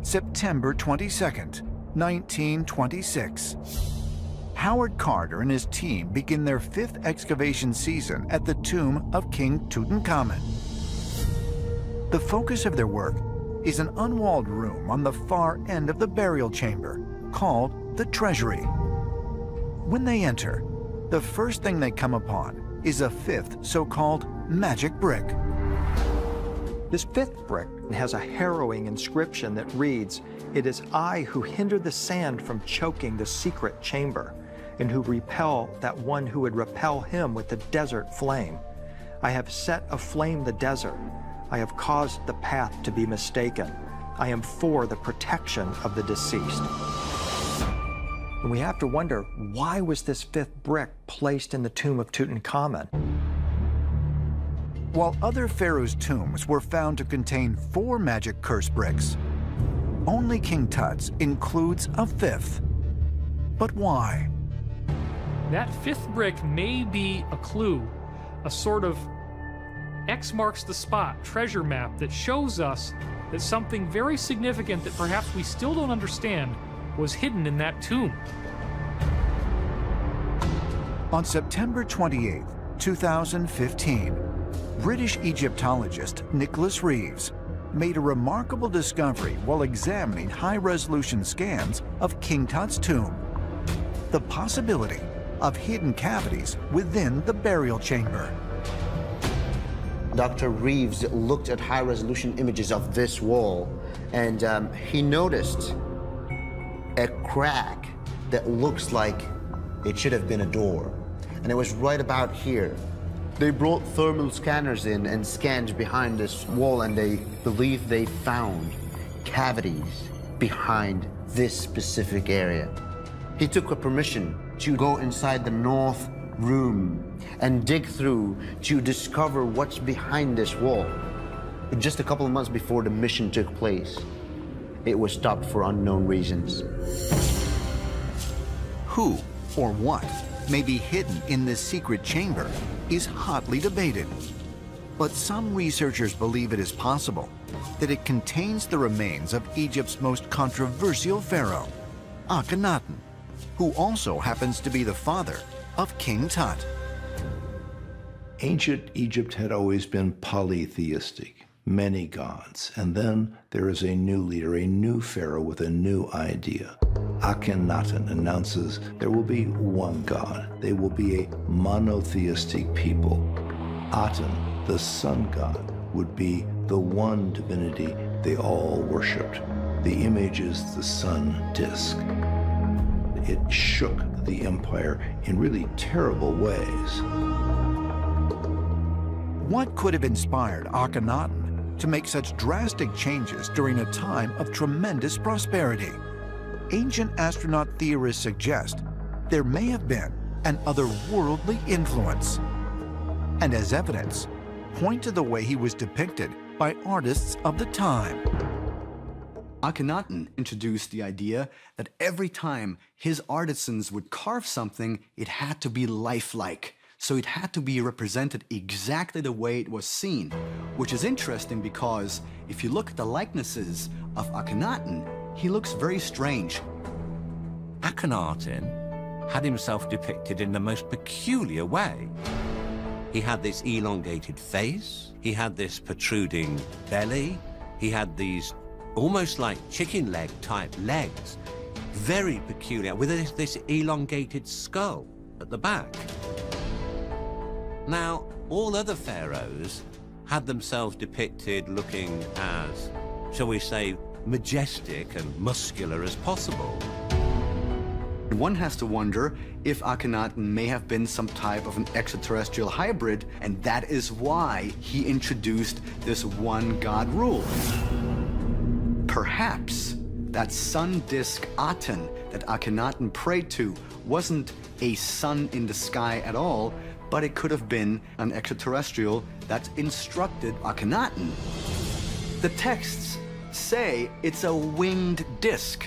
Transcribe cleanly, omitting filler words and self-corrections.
September 22nd, 1926. Howard Carter and his team begin their 5th excavation season at the tomb of King Tutankhamun. The focus of their work is an unwalled room on the far end of the burial chamber called the Treasury. When they enter, the first thing they come upon is a 5th so-called magic brick. This 5th brick has a harrowing inscription that reads, "It is I who hinder the sand from choking the secret chamber, and who repel that one who would repel him with the desert flame. I have set aflame the desert. I have caused the path to be mistaken. I am for the protection of the deceased." And we have to wonder, why was this 5th brick placed in the tomb of Tutankhamun? While other pharaohs' tombs were found to contain 4 magic curse bricks, only King Tut's includes a 5th. But why? That 5th brick may be a clue, a sort of X marks the spot treasure map that shows us that something very significant that perhaps we still don't understand was hidden in that tomb. On September 28, 2015, British Egyptologist Nicholas Reeves made a remarkable discovery while examining high-resolution scans of King Tut's tomb: the possibility of hidden cavities within the burial chamber. Dr. Reeves looked at high-resolution images of this wall, and he noticed a crack that looks like it should have been a door, and it was right about here. They brought thermal scanners in and scanned behind this wall, and they believe they found cavities behind this specific area. He took a permission to go inside the north room and dig through to discover what's behind this wall. Just a couple of months before the mission took place, it was stopped for unknown reasons. Who or what may be hidden in this secret chamber is hotly debated. But some researchers believe it is possible that it contains the remains of Egypt's most controversial pharaoh, Akhenaten, who also happens to be the father of King Tut. Ancient Egypt had always been polytheistic, many gods. And then there is a new leader, a new pharaoh with a new idea. Akhenaten announces there will be one God. They will be a monotheistic people. Aten, the sun god, would be the one divinity they all worshipped. The image is the sun disk. It shook the empire in really terrible ways. What could have inspired Akhenaten to make such drastic changes during a time of tremendous prosperity? Ancient astronaut theorists suggest there may have been an otherworldly influence. And as evidence, point to the way he was depicted by artists of the time. Akhenaten introduced the idea that every time his artisans would carve something, it had to be lifelike. So it had to be represented exactly the way it was seen, which is interesting because if you look at the likenesses of Akhenaten, he looks very strange. Akhenaten had himself depicted in the most peculiar way. He had this elongated face, he had this protruding belly, he had these almost like chicken leg type legs, very peculiar, with this elongated skull at the back. Now, all other pharaohs had themselves depicted looking as, shall we say, majestic and muscular as possible. One has to wonder if Akhenaten may have been some type of an extraterrestrial hybrid, and that is why he introduced this one god rule. Perhaps that sun disk Aten that Akhenaten prayed to wasn't a sun in the sky at all, but it could have been an extraterrestrial that instructed Akhenaten. The texts say it's a winged disk,